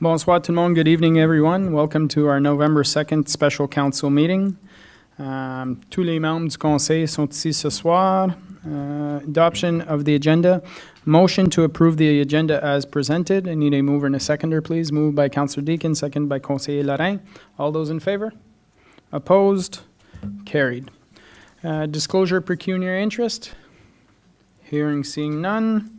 Bonsoir tout le monde. Good evening, everyone. Welcome to our November 2nd special council meeting. Tous les membres du conseil sont ici ce soir. Adoption of the agenda. Motion to approve the agenda as presented. I need a mover and a seconder, please. Moved by Councillor Deakin, second by Conseiller Lorrain. All those in favor? Opposed? Carried. Disclosure pecuniary interest. Hearing, seeing none.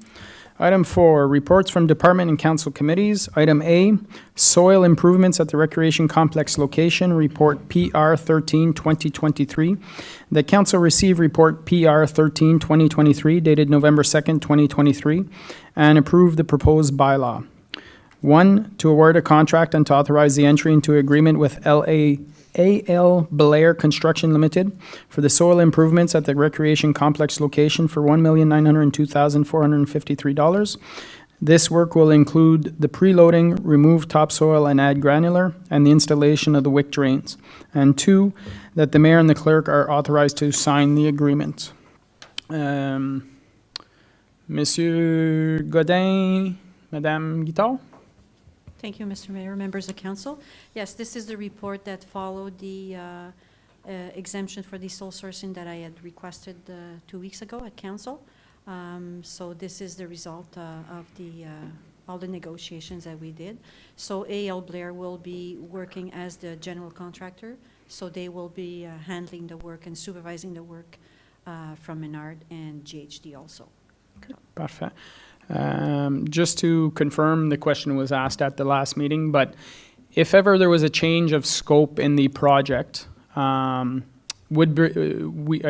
Item 4, reports from department and council committees. Item A, soil improvements at the recreation complex location, report PR 13 2023. The council received report PR 13 2023 dated November 2nd, 2023, and approved the proposed bylaw. 1, to award a contract and to authorize the entry into agreement with A.L. Blair Construction Limited for the soil improvements at the recreation complex location for $1,902,453. This work will include the preloading, remove topsoil and add granular, and the installation of the wick drains. And 2, that the mayor and the clerk are authorized to sign the agreement. Monsieur Godin, Madame Guitard? Thank you, Mr. Mayor, members of council. Yes, this is the report that followed the exemption for the sole sourcing that I had requested 2 weeks ago at council. So this is the result of all the negotiations that we did. So A.L. Blair will be working as the general contractor. So they will be handling the work and supervising the work from Menard and GHD also. Okay, perfect. Just to confirm, the question was asked at the last meeting, but if ever there was a change of scope in the project, I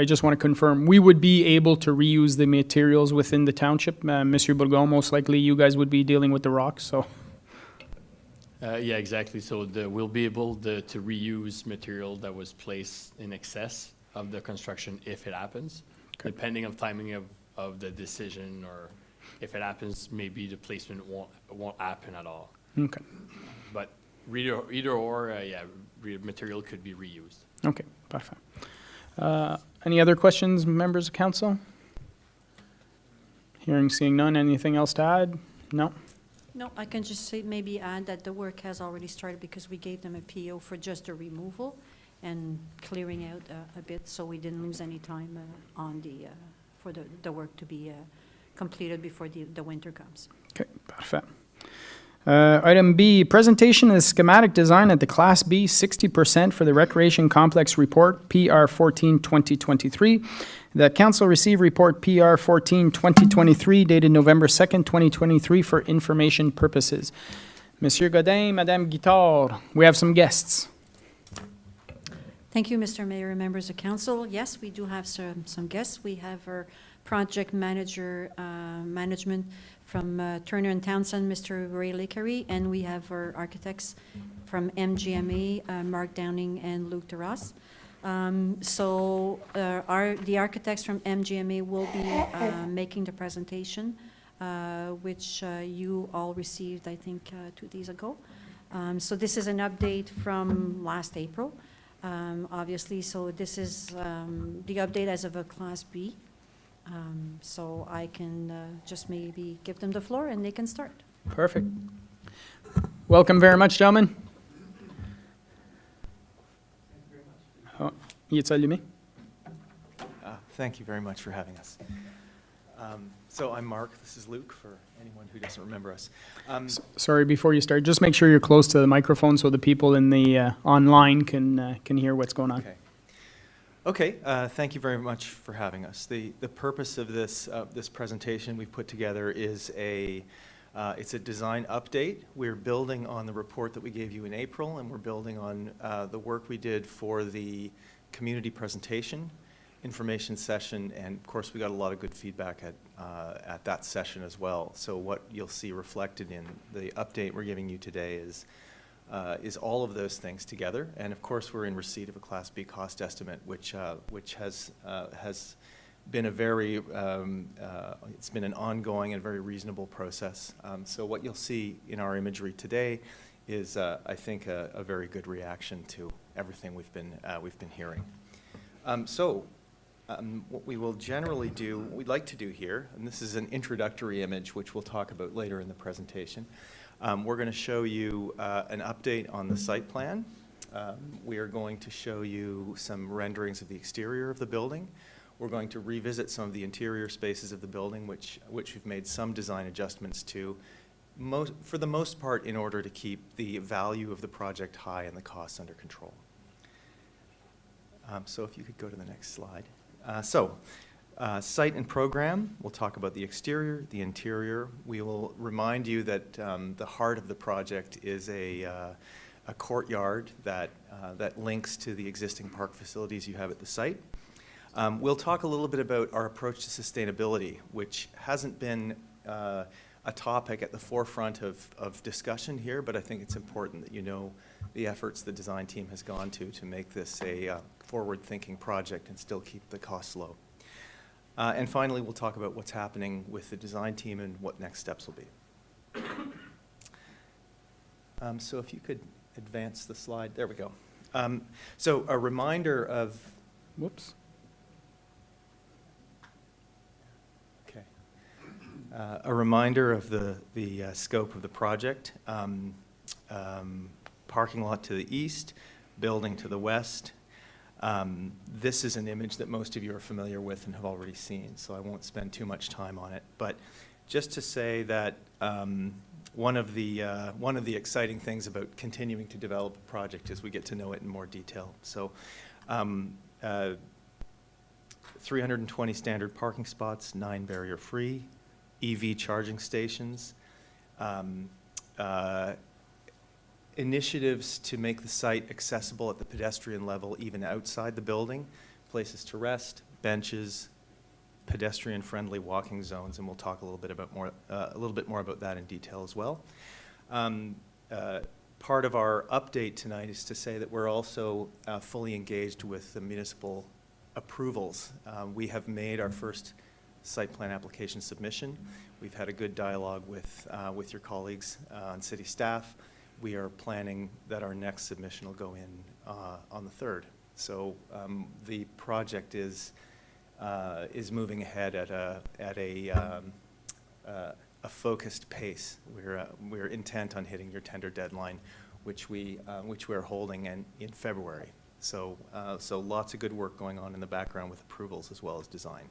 just want to confirm, we would be able to reuse the materials within the township. Monsieur Bourgon, most likely you guys would be dealing with the rocks, so. Yeah, exactly. So we'll be able to reuse material that was placed in excess of the construction if it happens, okay. Depending on timing of the decision, or if it happens, maybe the placement won't happen at all. Okay. But either or, yeah, material could be reused. Okay, perfect. Any other questions, members of council? Hearing, seeing none. Anything else to add? No? No, I can just say, maybe add that the work has already started because we gave them a PO for just the removal and clearing out a bit, so we didn't lose any time on for the work to be completed before the winter comes. Okay, perfect. Item B, presentation of the schematic design at the Class B 60% for the Recreation Complex Report, PR 14 2023. The council received report PR 14 2023 dated November 2nd, 2023 for information purposes. Monsieur Godin, Madame Guitard, we have some guests. Thank you, Mr. Mayor and members of council. Yes, we do have some guests. We have our project manager management from Turner & Townsend, Mr. Ray Lickery, and we have our architects from MGMA, Mark Downing and Luke DeRoss. The architects from MGMA will be making the presentation, which you all received, I think, 2 days ago. So this is an update from last April. Obviously, so this is the update as of a Class B. So I can just maybe give them the floor and they can start. Perfect. Welcome very much, gentlemen. Thank you very much for having us. So I'm Mark, this is Luke, for anyone who doesn't remember us. Sorry, before you start, just make sure you're close to the microphone so the people in the online can hear what's going on. Okay, thank you very much for having us. The purpose of this presentation we've put together is it's a design update. We're building on the report that we gave you in April, and we're building on the work we did for the community presentation, information session, and of course we got a lot of good feedback at that session as well. So what you'll see reflected in the update we're giving you today is all of those things together, and of course we're in receipt of a Class B cost estimate, which has been a very it's been an ongoing and very reasonable process. So what you'll see in our imagery today is I think a very good reaction to everything we've been hearing. What we will generally do, what we'd like to do here, and this is an introductory image which we'll talk about later in the presentation. We're going to show you an update on the site plan. We are going to show you some renderings of the exterior of the building. We're going to revisit some of the interior spaces of the building, which we've made some design adjustments to, for the most part, in order to keep the value of the project high and the costs under control. So if you could go to the next slide. Site and program, we'll talk about the exterior, the interior. We will remind you that the heart of the project is a courtyard that links to the existing park facilities you have at the site. We'll talk a little bit about our approach to sustainability, which hasn't been a topic at the forefront of discussion here, but I think it's important that you know the efforts the design team has gone to make this a forward-thinking project and still keep the costs low. And finally, we'll talk about what's happening with the design team and what next steps will be. So if you could advance the slide. There we go. So a reminder of... Whoops. Okay. A reminder of the scope of the project. Parking lot to the east, building to the west. This is an image that most of you are familiar with and have already seen, so I won't spend too much time on it. But just to say that one of the exciting things about continuing to develop a project is we get to know it in more detail. So 320 standard parking spots, 9 barrier-free, EV charging stations, initiatives to make the site accessible at the pedestrian level, even outside the building, places to rest, benches, pedestrian-friendly walking zones, and we'll talk a little bit more about that in detail as well. Part of our update tonight is to say that we're also fully engaged with the municipal approvals. We have made our first site plan application submission. We've had a good dialogue with your colleagues on city staff. We are planning that our next submission will go in on the 3rd. So the project is moving ahead at a focused pace. We're intent on hitting your tender deadline, which we're holding in February. So lots of good work going on in the background with approvals as well as design.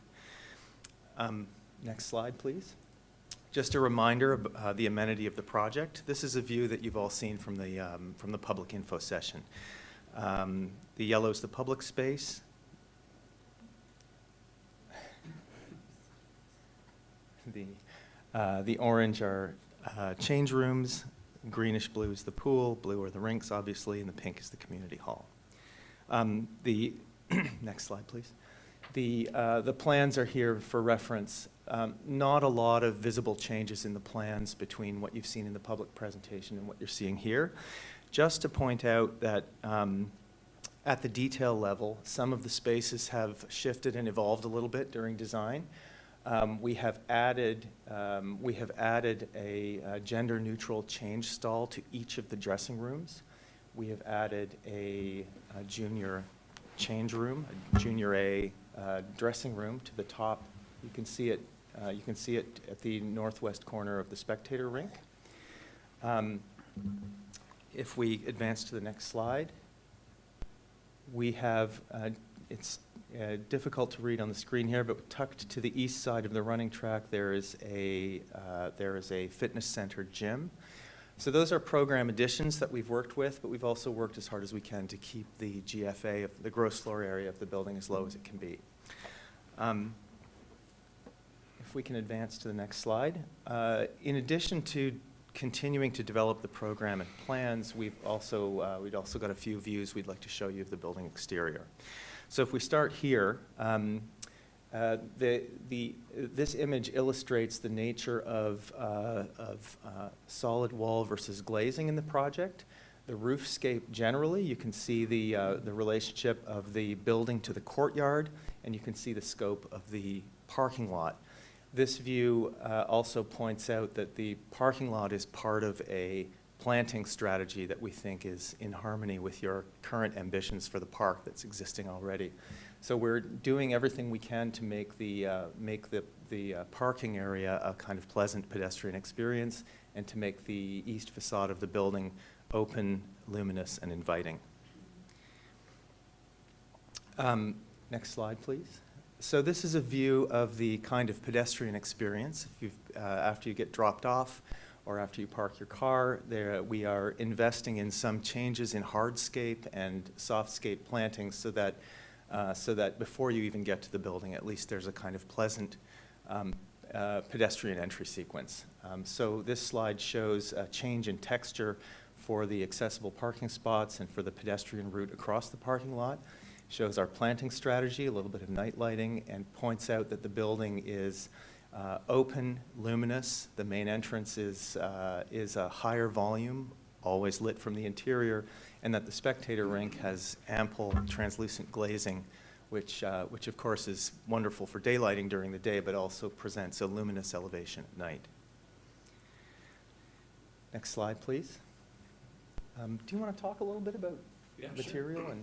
Next slide, please. Just a reminder of the amenity of the project. This is a view that you've all seen from the public info session. The yellow is the public space. The orange are change rooms. Greenish blue is the pool. Blue are the rinks, obviously, and the pink is the community hall. The next slide, please. The plans are here for reference. Not a lot of visible changes in the plans between what you've seen in the public presentation and what you're seeing here. Just to point out that at the detail level, some of the spaces have shifted and evolved a little bit during design. We have added a gender-neutral change stall to each of the dressing rooms. We have added a junior change room, a junior A dressing room to the top. You can see it at the northwest corner of the spectator rink. If we advance to the next slide, we have, it's difficult to read on the screen here, but tucked to the east side of the running track, there is a fitness center gym. So those are program additions that we've worked with, but we've also worked as hard as we can to keep the GFA, of the gross floor area of the building, as low as it can be. If we can advance to the next slide. In addition to continuing to develop the program and plans, we'd also got a few views we'd like to show you of the building exterior. So if we start here, this image illustrates the nature of solid wall versus glazing in the project. The roofscape generally, you can see the relationship of the building to the courtyard, and you can see the scope of the parking lot. This view also points out that the parking lot is part of a planting strategy that we think is in harmony with your current ambitions for the park that's existing already. So we're doing everything we can to make the parking area a kind of pleasant pedestrian experience and to make the east facade of the building open, luminous, and inviting. Next slide, please. So this is a view of the kind of pedestrian experience. If you've, after you get dropped off or after you park your car, we are investing in some changes in hardscape and softscape plantings so that before you even get to the building, at least there's a kind of pleasant pedestrian entry sequence. So this slide shows a change in texture for the accessible parking spots and for the pedestrian route across the parking lot. Shows our planting strategy, a little bit of night lighting, and points out that the building is open, luminous. The main entrance is a higher volume, always lit from the interior, and that the spectator rink has ample translucent glazing, which of course is wonderful for daylighting during the day, but also presents a luminous elevation at night. Next slide, please. Do you want to talk a little bit about material? Sure.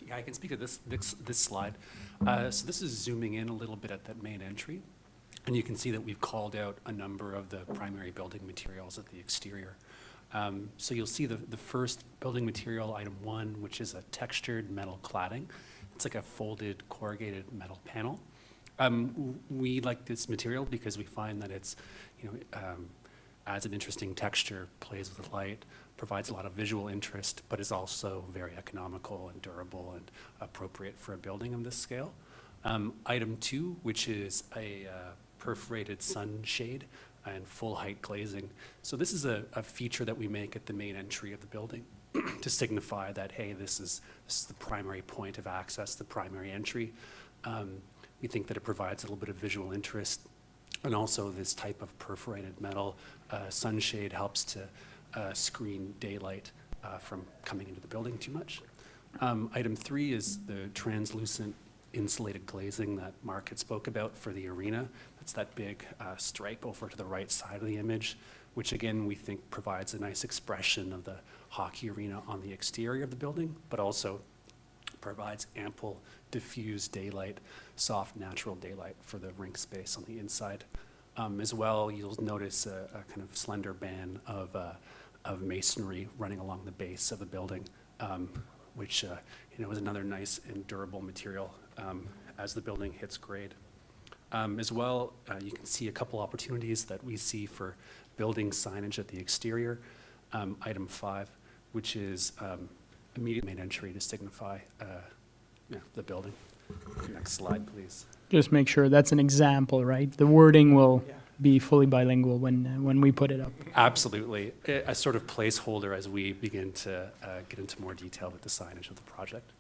Yeah, I can speak to this slide. So this is zooming in a little bit at that main entry. And you can see that we've called out a number of the primary building materials at the exterior. So you'll see the first building material, item 1, which is a textured metal cladding. It's like a folded corrugated metal panel. We like this material because we find that it's, adds an interesting texture, plays with light, provides a lot of visual interest, but is also very economical and durable and appropriate for a building of this scale. Item 2, which is a perforated sunshade and full height glazing. So this is a feature that we make at the main entry of the building to signify that, hey, this is the primary point of access, the primary entry. We think that it provides a little bit of visual interest, and also this type of perforated metal sunshade helps to screen daylight from coming into the building too much. Item 3 is the translucent insulated glazing that Mark had spoke about for the arena. That's that big stripe over to the right side of the image, which again we think provides a nice expression of the hockey arena on the exterior of the building, but also provides ample diffused daylight, soft natural daylight for the rink space on the inside. As well, you'll notice a kind of slender band of masonry running along the base of the building, which is another nice and durable material as the building hits grade. As well, you can see a couple opportunities that we see for building signage at the exterior. Item 5, which is immediate main entry to signify the building. Next slide, please. Just make sure that's an example, right? The wording will Yeah. be fully bilingual when we put it up. Absolutely. A sort of placeholder as we begin to get into more detail with the signage of the project.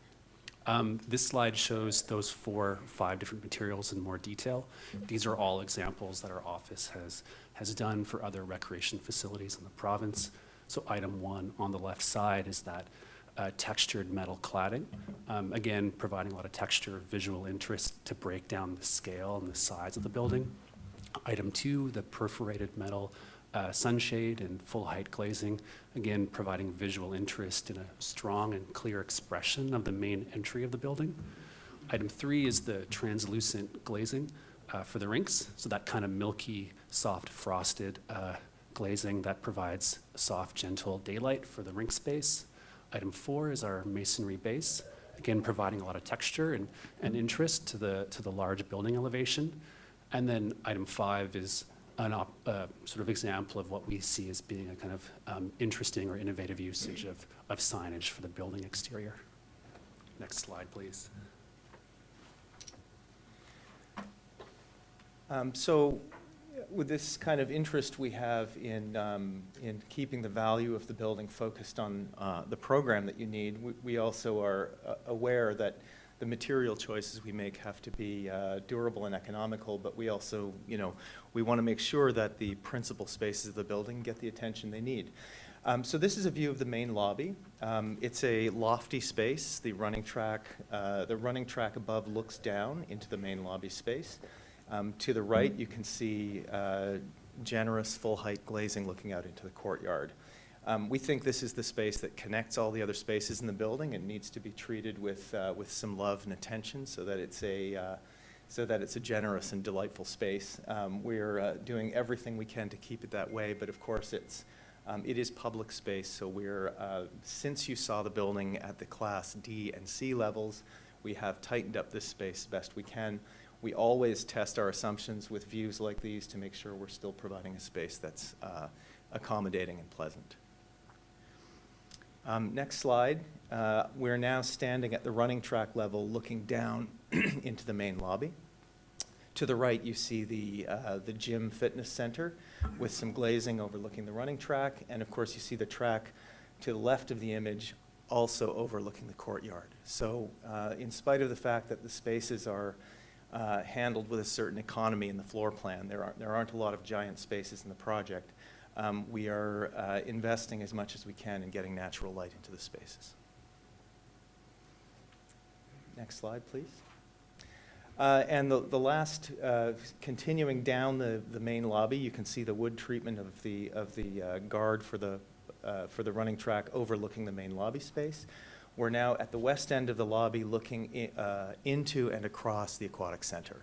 This slide shows those 4 or 5 different materials in more detail. These are all examples that our office has done for other recreation facilities in the province. So item 1 on the left side is that textured metal cladding, again providing a lot of texture, visual interest to break down the scale and the size of the building. Item 2, the perforated metal sunshade and full height glazing, again providing visual interest and a strong and clear expression of the main entry of the building. Item 3 is the translucent glazing for the rinks, so that kind of milky, soft, frosted glazing that provides soft, gentle daylight for the rink space. Item 4 is our masonry base, again providing a lot of texture and interest to the large building elevation. And then item 5 is an sort of example of what we see as being a kind of interesting or innovative usage of signage for the building exterior. Next slide, please. So with this kind of interest we have in keeping the value of the building focused on the program that you need, we also are aware that the material choices we make have to be durable and economical, but we also, we want to make sure that the principal spaces of the building get the attention they need. So this is a view of the main lobby. It's a lofty space. The running track above looks down into the main lobby space. To the right, you can see generous full-height glazing looking out into the courtyard. We think this is the space that connects all the other spaces in the building and needs to be treated with some love and attention so that it's so that it's a generous and delightful space. We're doing everything we can to keep it that way, but of course it is public space, so since you saw the building at the Class D and C levels, we have tightened up this space the best we can. We always test our assumptions with views like these to make sure we're still providing a space that's accommodating and pleasant. Next slide. We're now standing at the running track level looking down into the main lobby. To the right, you see the gym fitness center with some glazing overlooking the running track. And of course, you see the track to the left of the image also overlooking the courtyard. So in spite of the fact that the spaces are handled with a certain economy in the floor plan, there aren't a lot of giant spaces in the project, we are investing as much as we can in getting natural light into the spaces. Next slide, please. And the last, continuing down the main lobby, you can see the wood treatment of the guard for the running track overlooking the main lobby space. We're now at the west end of the lobby looking into and across the aquatic center.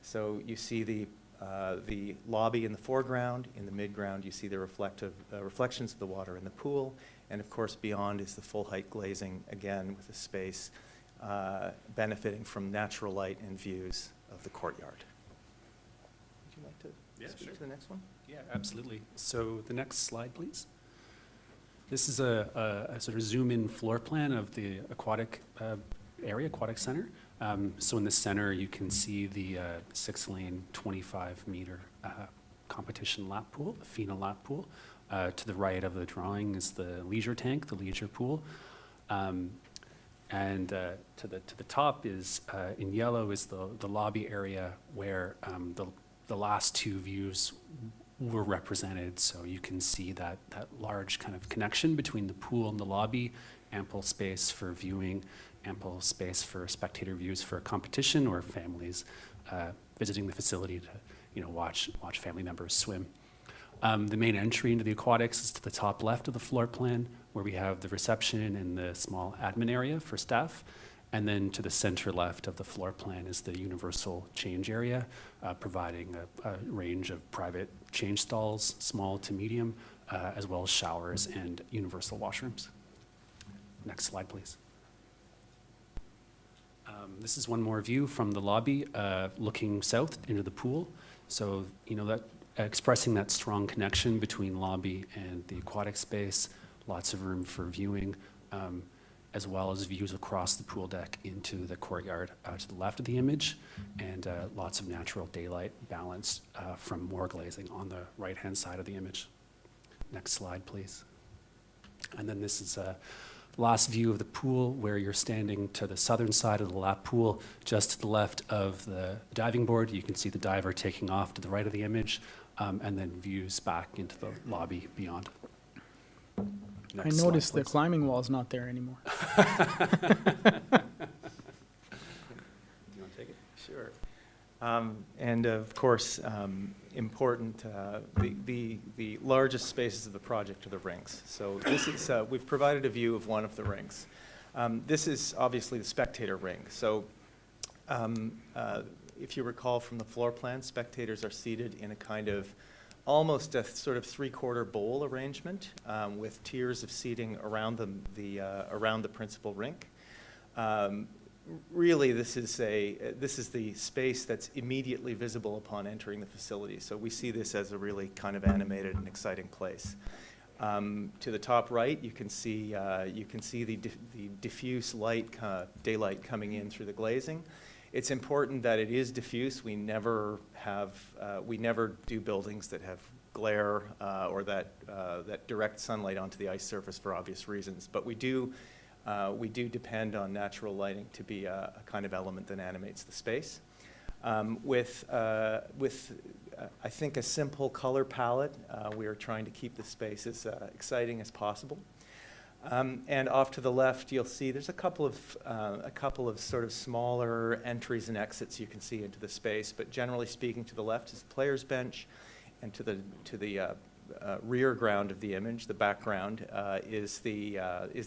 So you see the lobby in the foreground. In the midground, you see the reflections of the water in the pool. And of course, beyond is the full-height glazing, again, with the space benefiting from natural light and views of the courtyard. Would you like to speak to the next one? Yeah, absolutely. So the next slide, please. This is a sort of zoom-in floor plan of the aquatic area, aquatic center. So in the center, you can see the 6-lane, 25-meter competition lap pool, the FINA lap pool. To the right of the drawing is the leisure tank, the leisure pool. And to the top is, in yellow, is the lobby area where the last two views were represented. So you can see that large kind of connection between the pool and the lobby, ample space for viewing, ample space for spectator views for a competition or families visiting the facility to watch family members swim. The main entry into the aquatics is to the top left of the floor plan, where we have the reception and the small admin area for staff. And then to the center left of the floor plan is the universal change area, providing a range of private change stalls, small to medium, as well as showers and universal washrooms. Next slide, please. This is one more view from the lobby, looking south into the pool. So, that expressing that strong connection between lobby and the aquatic space, lots of room for viewing, as well as views across the pool deck into the courtyard to the left of the image, and lots of natural daylight balanced from more glazing on the right-hand side of the image. Next slide, please. And then this is a last view of the pool, where you're standing to the southern side of the lap pool, just to the left of the diving board. You can see the diver taking off to the right of the image, and then views back into the lobby beyond. Next I noticed slide, the please. climbing wall's not there anymore. You want to take it? Sure. And of course, important, the largest spaces of the project are the rings. So this is, we've provided a view of one of the rings. This is obviously the spectator ring. So if you recall from the floor plan, spectators are seated in a kind of almost a sort of three-quarter bowl arrangement with tiers of seating around the principal rink. Really, this is the space that's immediately visible upon entering the facility. So we see this as a really kind of animated and exciting place. To the top right, you can see the diffuse light, daylight coming in through the glazing. It's important that it is diffuse. We never do buildings that have glare or that direct sunlight onto the ice surface for obvious reasons. But we do depend on natural lighting to be a kind of element that animates the space. With I think a simple color palette, we are trying to keep the space as exciting as possible. And off to the left, you'll see there's a couple of sort of smaller entries and exits you can see into the space. But generally speaking, to the left is the player's bench, and to the rear ground of the image, the background, is the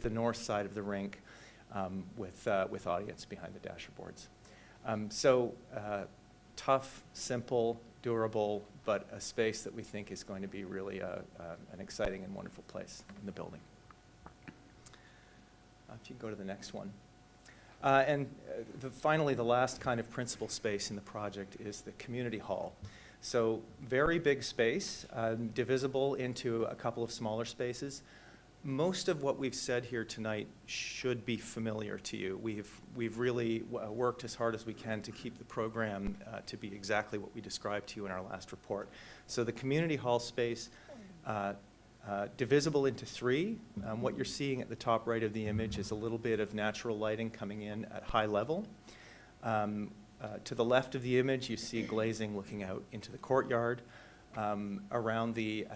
north side of the rink with audience behind the dasher boards. Tough, simple, durable, but a space that we think is going to be really an exciting and wonderful place in the building. If you can go to the next one. Finally, the last kind of principal space in the project is the community hall. So very big space, divisible into a couple of smaller spaces. Most of what we've said here tonight should be familiar to you. We've really worked as hard as we can to keep the program to be exactly what we described to you in our last report. So the community hall space, divisible into three. What you're seeing at the top right of the image is a little bit of natural lighting coming in at high level. To the left of the image, you see glazing looking out into the courtyard. At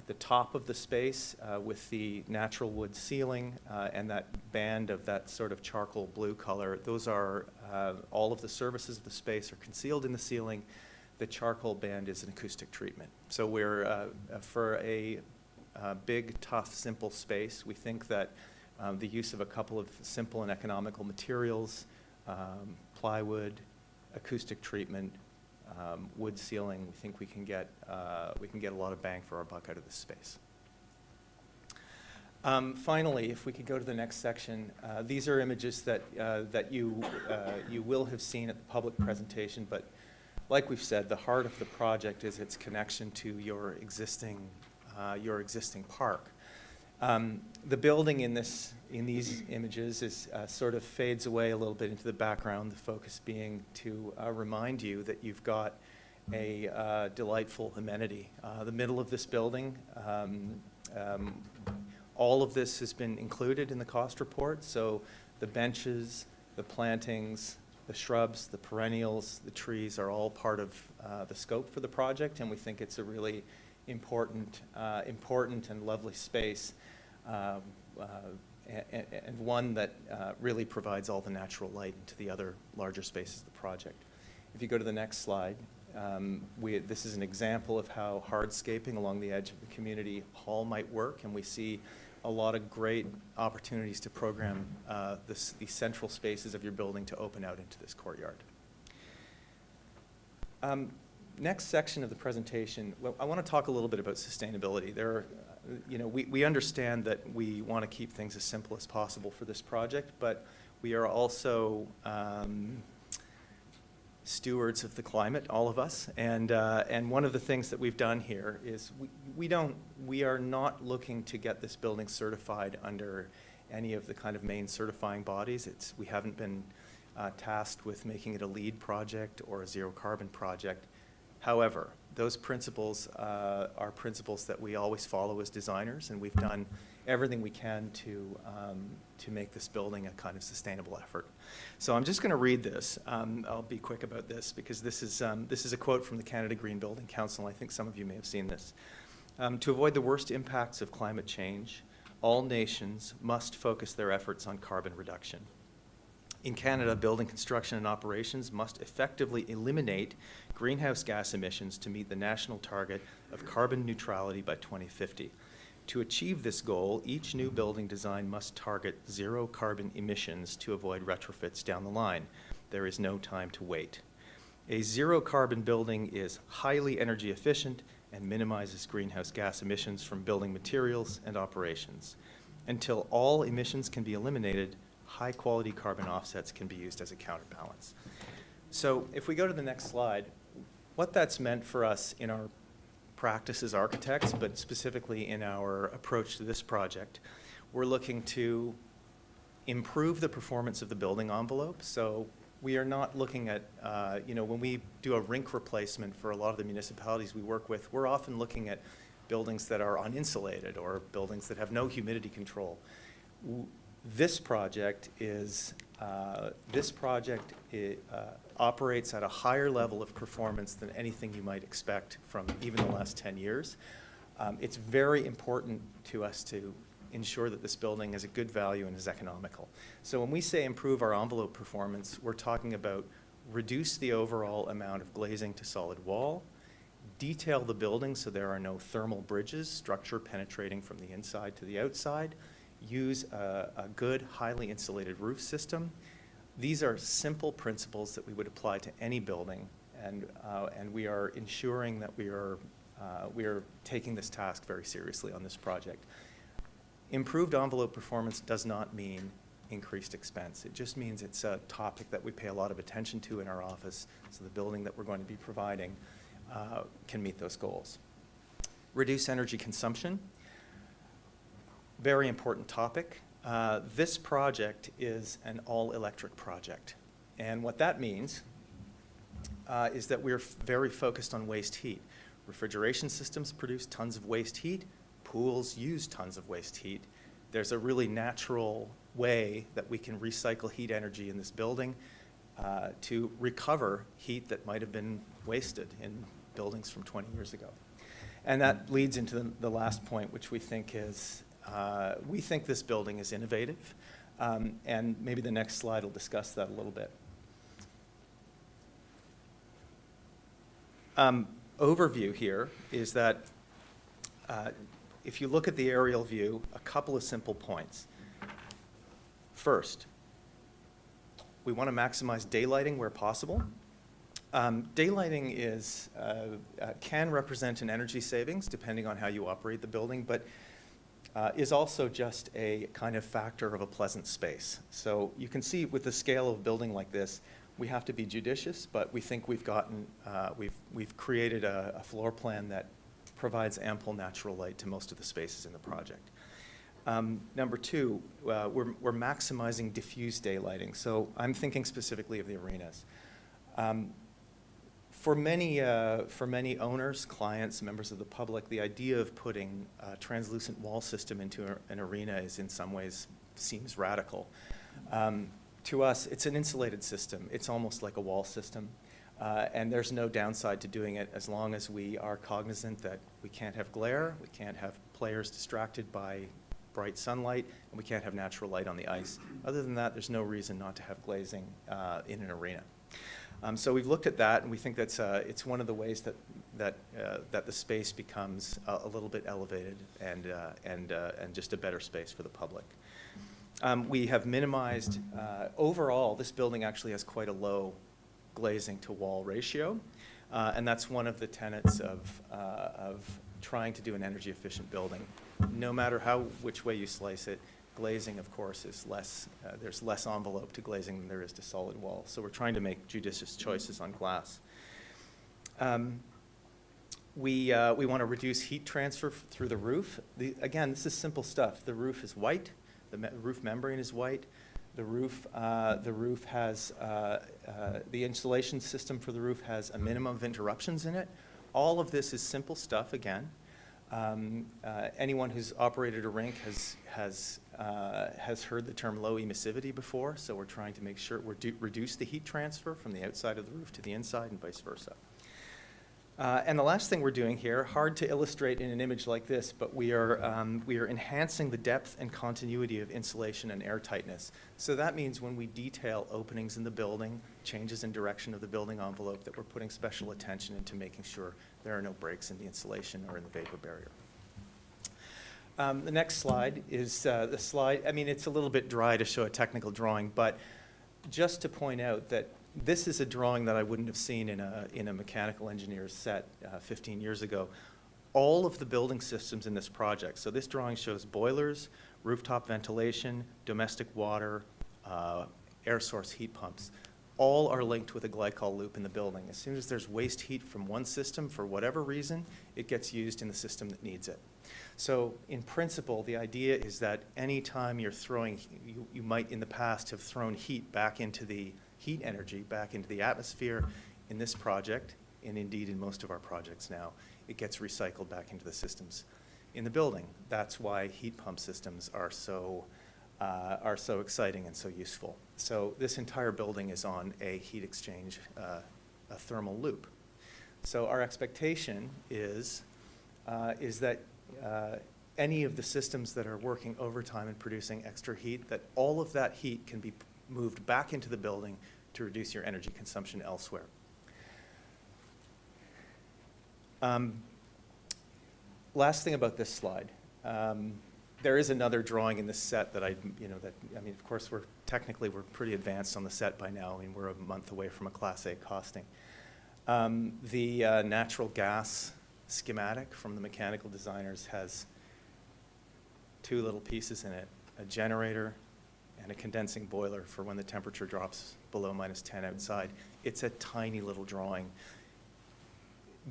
the top of the space with the natural wood ceiling and that band of that sort of charcoal blue color, those are all of the services of the space are concealed in the ceiling. The charcoal band is an acoustic treatment. So we're, for a big, tough, simple space, we think that the use of a couple of simple and economical materials, plywood, acoustic treatment, wood ceiling, we think we can get a lot of bang for our buck out of this space. Finally, if we could go to the next section, these are images that you will have seen at the public presentation, but like we've said, the heart of the project is its connection to your existing park. The building in these images is sort of fades away a little bit into the background, the focus being to remind you that you've got a delightful amenity. The middle of this building, all of this has been included in the cost report, so the benches, the plantings, the shrubs, the perennials, the trees are all part of the scope for the project, and we think it's a really important and lovely space, and one that really provides all the natural light into the other larger spaces of the project. If you go to the next slide, this is an example of how hardscaping along the edge of the community hall might work, and we see a lot of great opportunities to program these central spaces of your building to open out into this courtyard. Next section of the presentation, well, I want to talk a little bit about sustainability. We understand that we want to keep things as simple as possible for this project, but we are also stewards of the climate, all of us. And one of the things that we've done here is we are not looking to get this building certified under any of the kind of main certifying bodies. We haven't been tasked with making it a LEED project or a zero carbon project. However, those principles are principles that we always follow as designers, and we've done everything we can to make this building a kind of sustainable effort. So I'm just going to read this. I'll be quick about this because this is a quote from the Canada Green Building Council. I think some of you may have seen this. To avoid the worst impacts of climate change, all nations must focus their efforts on carbon reduction. In Canada, building construction and operations must effectively eliminate greenhouse gas emissions to meet the national target of carbon neutrality by 2050. To achieve this goal, each new building design must target zero carbon emissions to avoid retrofits down the line. There is no time to wait. A zero carbon building is highly energy efficient and minimizes greenhouse gas emissions from building materials and operations. Until all emissions can be eliminated, high-quality carbon offsets can be used as a counterbalance. So if we go to the next slide, what that's meant for us in our practice as architects, but specifically in our approach to this project, we're looking to improve the performance of the building envelope. So we are not looking at, when we do a rink replacement for a lot of the municipalities we work with, we're often looking at buildings that are uninsulated or buildings that have no humidity control. This project operates at a higher level of performance than anything you might expect from even the last 10 years. It's very important to us to ensure that this building is a good value and is economical. So when we say improve our envelope performance, we're talking about reduce the overall amount of glazing to solid wall, detail the building so there are no thermal bridges, structure penetrating from the inside to the outside, use a good, highly insulated roof system, These are simple principles that we would apply to any building, and we are ensuring that we are taking this task very seriously on this project. Improved envelope performance does not mean increased expense. It just means it's a topic that we pay a lot of attention to in our office, so the building that we're going to be providing can meet those goals. Reduce energy consumption. Very important topic. This project is an all-electric project. And what that means is that we're very focused on waste heat. Refrigeration systems produce tons of waste heat. Pools use tons of waste heat. There's a really natural way that we can recycle heat energy in this building to recover heat that might have been wasted in buildings from 20 years ago. And that leads into the last point, which we think is, we think this building is innovative. And maybe the next slide will discuss that a little bit. Overview here is that if you look at the aerial view, a couple of simple points. First, we want to maximize daylighting where possible. Daylighting is, can represent an energy savings depending on how you operate the building, but is also just a kind of factor of a pleasant space. So you can see with the scale of a building like this, we have to be judicious, but we think we've gotten, we've created a floor plan that provides ample natural light to most of the spaces in the project. Number two, we're maximizing diffuse daylighting. So I'm thinking specifically of the arenas. For many owners, clients, members of the public, the idea of putting a translucent wall system into an arena is in some ways seems radical. To us, it's an insulated system. It's almost like a wall system. And there's no downside to doing it as long as we are cognizant that we can't have glare, we can't have players distracted by bright sunlight, and we can't have natural light on the ice. Other than that, there's no reason not to have glazing in an arena. So we've looked at that, and we think that's it's one of the ways that the space becomes a little bit elevated and just a better space for the public. We have minimized, overall, this building actually has quite a low glazing to wall ratio, and that's one of the tenets of trying to do an energy efficient building. No matter which way you slice it, glazing, of course, is less, there's less envelope to glazing than there is to solid wall. So we're trying to make judicious choices on glass. We want to reduce heat transfer through the roof. Again, this is simple stuff. The roof is white. The roof membrane is white. The roof has, the insulation system for the roof has a minimum of interruptions in it. All of this is simple stuff, again. Anyone who's operated a rink has heard the term low emissivity before, so we're trying to make sure we reduce the heat transfer from the outside of the roof to the inside and vice versa. And the last thing we're doing here, hard to illustrate in an image like this, but we are enhancing the depth and continuity of insulation and airtightness. So that means when we detail openings in the building, changes in direction of the building envelope, that we're putting special attention into making sure there are no breaks in the insulation or in the vapor barrier. The next slide is the slide. I mean, it's a little bit dry to show a technical drawing, but just to point out that this is a drawing that I wouldn't have seen in a mechanical engineer's set 15 years ago. All of the building systems in this project, so this drawing shows boilers, rooftop ventilation, domestic water, air source heat pumps. All are linked with a glycol loop in the building. As soon as there's waste heat from one system, for whatever reason, it gets used in the system that needs it. So in principle, the idea is that any time you're throwing, you might in the past have thrown heat back into the heat energy back into the atmosphere. In this project, and indeed in most of our projects now, it gets recycled back into the systems in the building. That's why heat pump systems are so exciting and so useful. So this entire building is on a heat exchange, a thermal loop. So our expectation is that any of the systems that are working overtime and producing extra heat, that all of that heat can be moved back into the building to reduce your energy consumption elsewhere. Last thing about this slide. There is another drawing in this set that I mean, of course, we're technically, we're pretty advanced on the set by now. I mean, we're a month away from a Class A costing. The natural gas schematic from the mechanical designers has two little pieces in it, a generator and a condensing boiler for when the temperature drops below -10 outside. It's a tiny little drawing.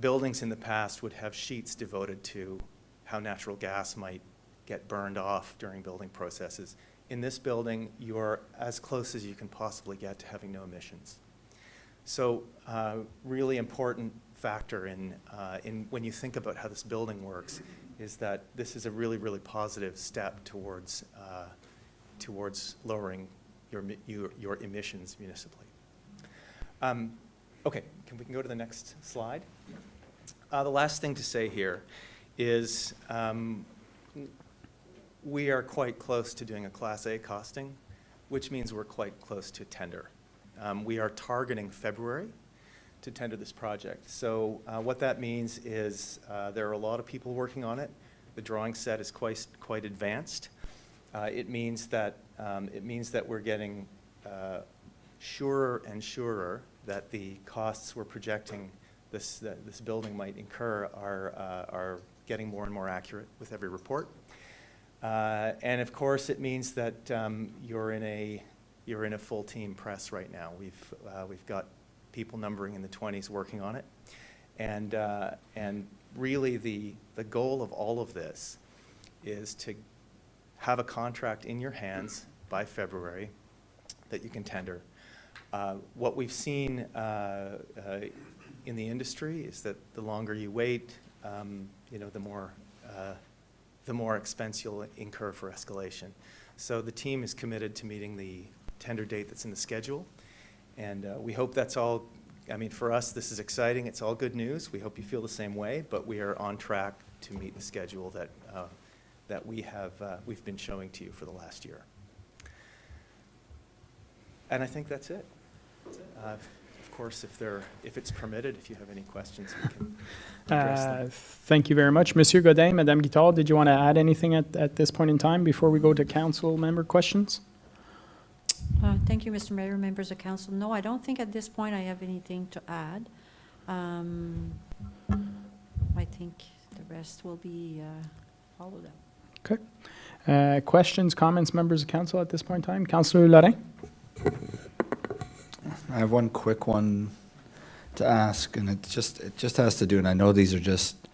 Buildings in the past would have sheets devoted to how natural gas might get burned off during building processes. In this building, you're as close as you can possibly get to having no emissions. So really important factor in when you think about how this building works is that this is a really, really positive step towards lowering your emissions municipally. Okay, we can go to the next slide. The last thing to say here is we are quite close to doing a Class A costing, which means we're quite close to tender. We are targeting February to tender this project. So what that means is there are a lot of people working on it. The drawing set is quite advanced. It means that we're getting surer and surer that the costs we're projecting this building might incur are getting more and more accurate with every report. And of course, it means that you're in a full team press right now. We've got people numbering in the 20s working on it, and really the goal of all of this is to have a contract in your hands by February that you can tender. What we've seen in the industry is that the longer you wait, the more expense you'll incur for escalation. So the team is committed to meeting the tender date that's in the schedule, and we hope that's all. I mean, for us, this is exciting. It's all good news. We hope you feel the same way, but we are on track to meet the schedule that we've been showing to you for the last year. And I think that's it. Of course, if it's permitted, if you have any questions, we can address them. Thank you very much. Monsieur Godin, Madame Guittard, did you want to add anything at this point in time before we go to council member questions? Thank you, Mr. Mayor, members of council. No, I don't think at this point I have anything to add. I think the rest will be followed up. Okay. Questions, comments, members of council at this point in time? Councillor Lorrain? I have one quick one to ask, and it just has to do, and I know these are just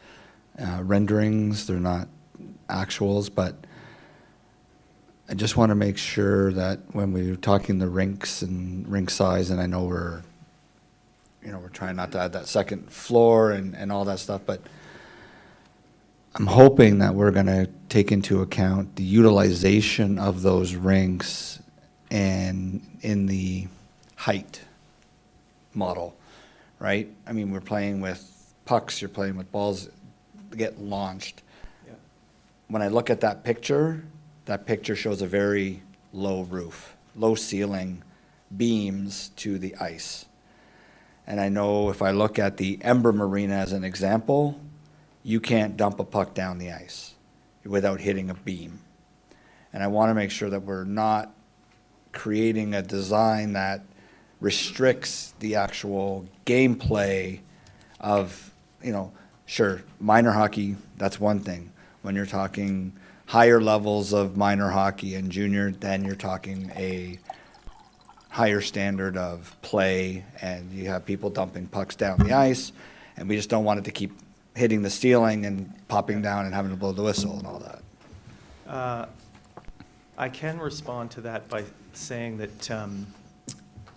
renderings, they're not actuals, but I just want to make sure that when we're talking the rinks and rink size, and I know we're trying not to add that second floor and all that stuff, but I'm hoping that we're going to take into account the utilization of those rinks and in the height model, right? I mean, we're playing with pucks, you're playing with balls that get launched. Yeah. When I look at that picture shows a very low roof, low ceiling, beams to the ice. And I know if I look at the Ember Marina as an example, you can't dump a puck down the ice without hitting a beam. And I want to make sure that we're not creating a design that restricts the actual gameplay of, sure, minor hockey, that's one thing. When you're talking higher levels of minor hockey and junior, then you're talking a higher standard of play, and you have people dumping pucks down the ice, and we just don't want it to keep hitting the ceiling and popping down and having to blow the whistle and all that. I can respond to that by saying that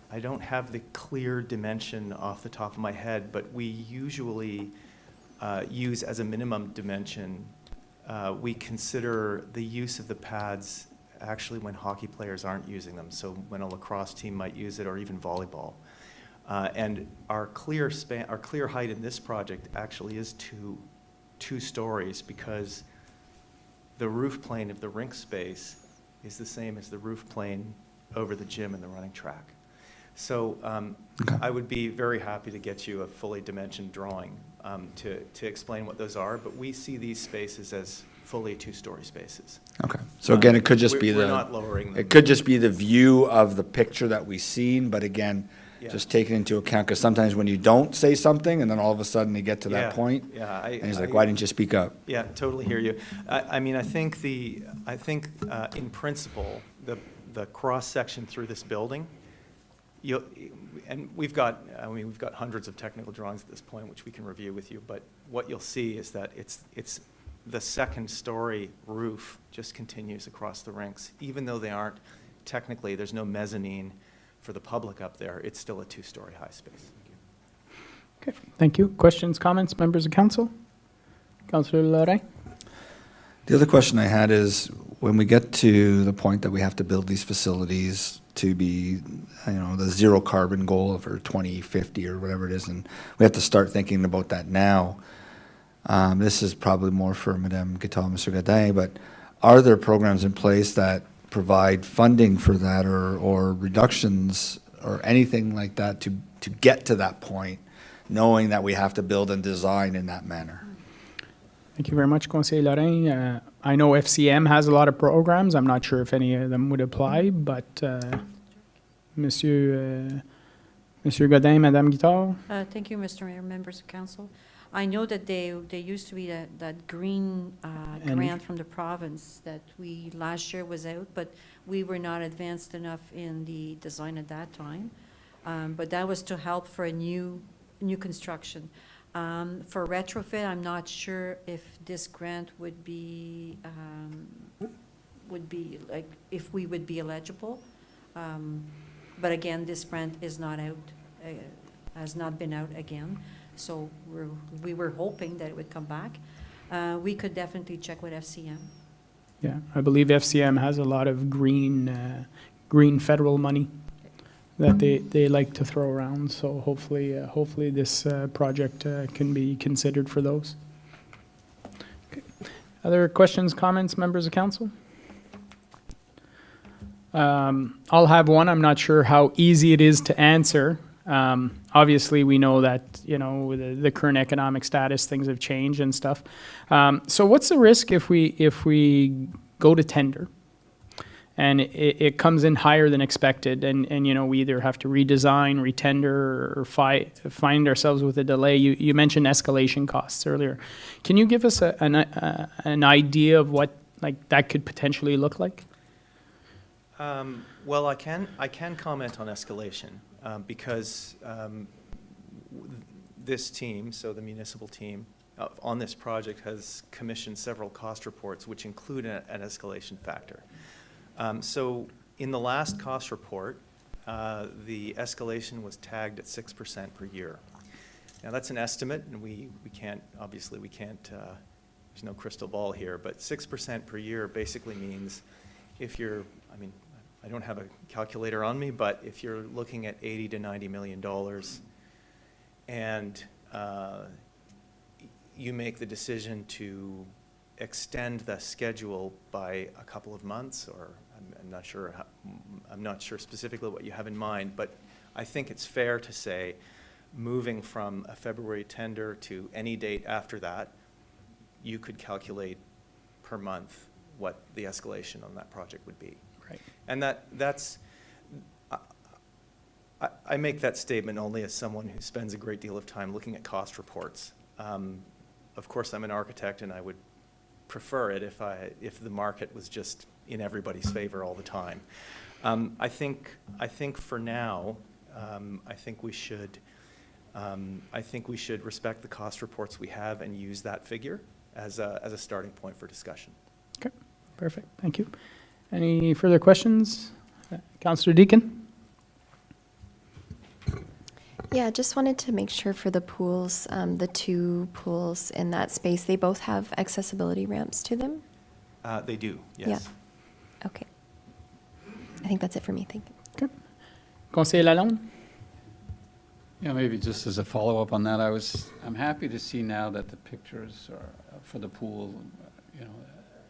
I don't have the clear dimension off the top of my head, but we usually use as a minimum dimension, we consider the use of the pads actually when hockey players aren't using them, so when a lacrosse team might use it, or even volleyball. And our clear height in this project actually is two stories, because the roof plane of the rink space is the same as the roof plane over the gym and the running track. So I would be very happy to get you a fully dimensioned drawing to explain what those are, but we see these spaces as fully two-story spaces. Okay. So again, it could just We're- be We're not the, lowering them. it could just be the view of the picture that we seen, but again, Yeah. just taking into account, because sometimes when you don't say something, and then all of a sudden you get to that Yeah, point, Yeah. and he's like, why didn't you speak up? Yeah, totally hear you. I mean, I think in principle, the cross-section through this building, and we've got hundreds of technical drawings at this point, which we can review with you, but what you'll see is that it's the second-story roof just continues across the rinks. Even though they aren't, technically, there's no mezzanine for the public up there, it's still a two-story high space. Okay, thank you. Questions, comments, members of council? Councillor Lorrain? The other question I had is, when we get to the point that we have to build these facilities to be, the zero carbon goal for 2050 or whatever it is, and we have to start thinking about that now. This is probably more for Madame Guital, Mr. Gadin, but are there programs in place that provide funding for that, or reductions or anything like that to get to that point, knowing that we have to build and design in that manner? Thank you very much, Conseiller Lorrain. I know FCM has a lot of programs. I'm not sure if any of them would apply, but Monsieur Godin, Madame Guittard? Thank you, Mr. Mayor, members of council. I know that there used to be that green grant from the province that last year was out, but we were not advanced enough in the design at that time. But that was to help for a new construction. For retrofit, I'm not sure if this grant would be like, if we would be eligible. But again, this grant is not out, has not been out again. So we were hoping that it would come back. We could definitely check with FCM. Yeah, I believe FCM has a lot of green federal money that they like to throw around. So hopefully this project can be considered for those. Okay. Other questions, comments, members of council? I'll have one. I'm not sure how easy it is to answer. Obviously, we know that, with the current economic status, things have changed and stuff. So what's the risk if we go to tender and it comes in higher than expected, and we either have to redesign, retender, or find ourselves with a delay? You mentioned escalation costs earlier. Can you give us an idea of what that could potentially look like? Well, I can comment on escalation because this team, so the municipal team, on this project has commissioned several cost reports which include an escalation factor. So in the last cost report, the escalation was tagged at 6% per year. Now that's an estimate, and we can't, there's no crystal ball here, but 6% per year basically means if you're, I don't have a calculator on me, but if you're looking at $80 to $90 million and you make the decision to extend the schedule by a couple of months, or I'm not sure specifically what you have in mind, but I think it's fair to say moving from a February tender to any date after that, you could calculate per month what the escalation on that project would be. Right. And that's, I make that statement only as someone who spends a great deal of time looking at cost reports. Of course, I'm an architect, and I would prefer it if the market was just in everybody's favor all the time. I think for now, I think we should respect the cost reports we have and use that figure as a starting point for discussion. Okay, perfect. Thank you. Any further questions? Councillor Deakin? Yeah, just wanted to make sure for the pools, the two pools in that space, they both have accessibility ramps to them? They do, yes. Yeah. Okay. I think that's it for me. Thank you. Okay. Conseiller Lalonde? Yeah, maybe just as a follow-up on that, I'm happy to see now that the pictures are for the pool,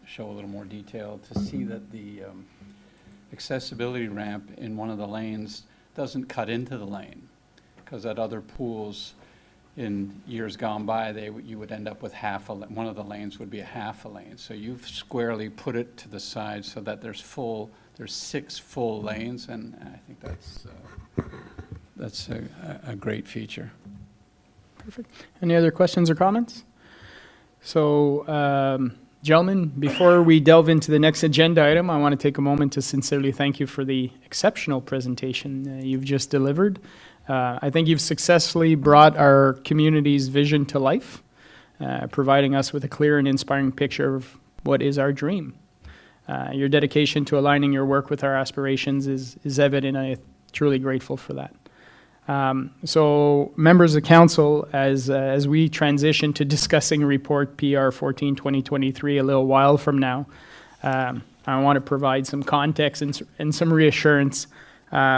show a little more detail, to see that the accessibility ramp in one of the lanes doesn't cut into the lane, because at other pools, in years gone by, you would end up with one of the lanes would be a half a lane. So you've squarely put it to the side so that there's 6 full lanes, and I think that's a great feature. Perfect. Any other questions or comments? So, gentlemen, before we delve into the next agenda item, I want to take a moment to sincerely thank you for the exceptional presentation you've just delivered. I think you've successfully brought our community's vision to life, providing us with a clear and inspiring picture of what is our dream. Your dedication to aligning your work with our aspirations is evident, and I'm truly grateful for that. So, members of council, as we transition to discussing report PR 14/2023 a little while from now, I want to provide some context and some reassurance.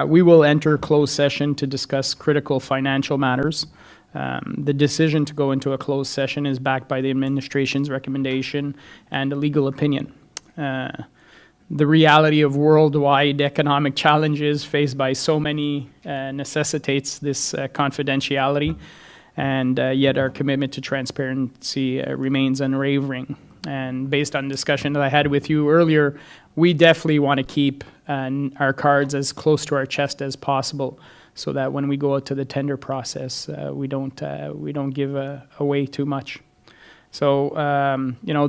We will enter closed session to discuss critical financial matters. The decision to go into a closed session is backed by the administration's recommendation and a legal opinion. The reality of worldwide economic challenges faced by so many necessitates this confidentiality, and yet our commitment to transparency remains unwavering. And based on discussion that I had with you earlier, we definitely want to keep our cards as close to our chest as possible, so that when we go out to the tender process, we don't give away too much. So,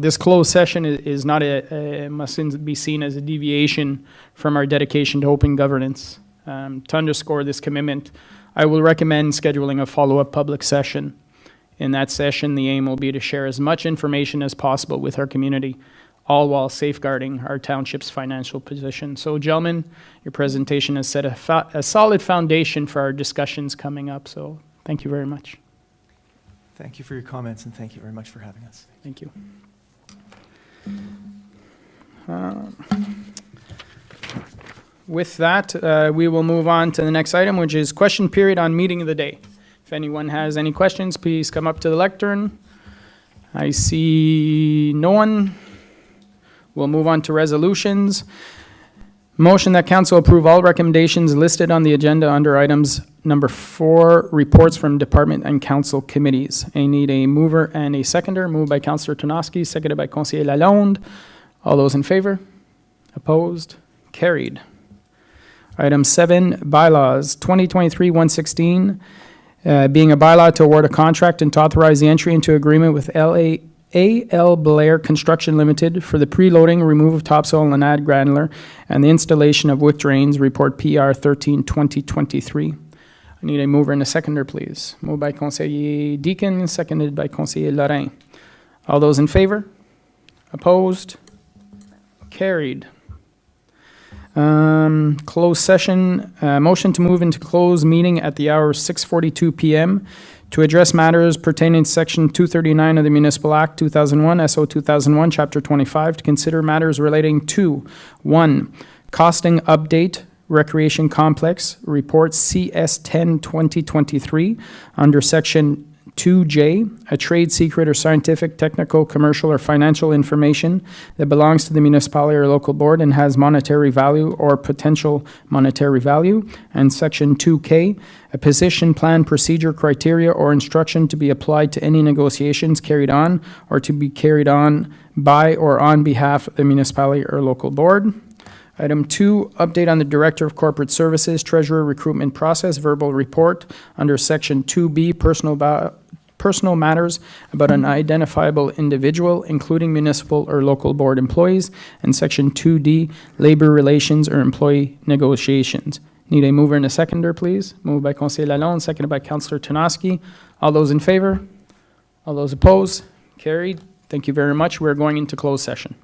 this closed session is not mustn't be seen as a deviation from our dedication to open governance. To underscore this commitment, I will recommend scheduling a follow-up public session. In that session, the aim will be to share as much information as possible with our community, all while safeguarding our township's financial position. So, gentlemen, your presentation has set a solid foundation for our discussions coming up, so thank you very much. Thank you for your comments, and thank you very much for having us. Thank you. With that, we will move on to the next item, which is question period on meeting of the day. If anyone has any questions, please come up to the lectern. I see no one. We'll move on to resolutions. Motion that council approve all recommendations listed on the agenda under items number 4, reports from department and council committees. I need a mover and a seconder. Moved by Councillor Tonoski, seconded by Conseiller Lalonde. All those in favor? Opposed? Carried. Item 7, bylaws, 2023-116, being a bylaw to award a contract and to authorize the entry into agreement with A.L. Blair Construction Limited for the preloading, remove of topsoil and add granular, and the installation of wick drains, report PR 13/2023. I need a mover and a seconder, please. Moved by Conseiller Deacon, seconded by Conseiller Lorrain. All those in favor? Opposed? Carried. Closed session, motion to move into closed meeting at the hour 6:42 p.m. to address matters pertaining to Section 239 of the Municipal Act 2001, SO 2001, Chapter 25, to consider matters relating to 1. Costing update, Recreation Complex, Report CS 10/2023, under Section 2J, a trade secret or scientific, technical, commercial, or financial information that belongs to the municipality or local board and has monetary value or potential monetary value. And Section 2K, a position, plan, procedure, criteria, or instruction to be applied to any negotiations carried on or to be carried on by or on behalf of the municipality or local board. Item 2, update on the Director of Corporate Services, Treasurer Recruitment Process, verbal report under Section 2B, personal matters about an identifiable individual, including municipal or local board employees, and Section 2D, labor relations or employee negotiations. Need a mover and a seconder, please. Moved by Conseiller Lalonde, seconded by Councillor Tonoski. All those in favor? All those opposed? Carried. Thank you very much. We're going into closed session.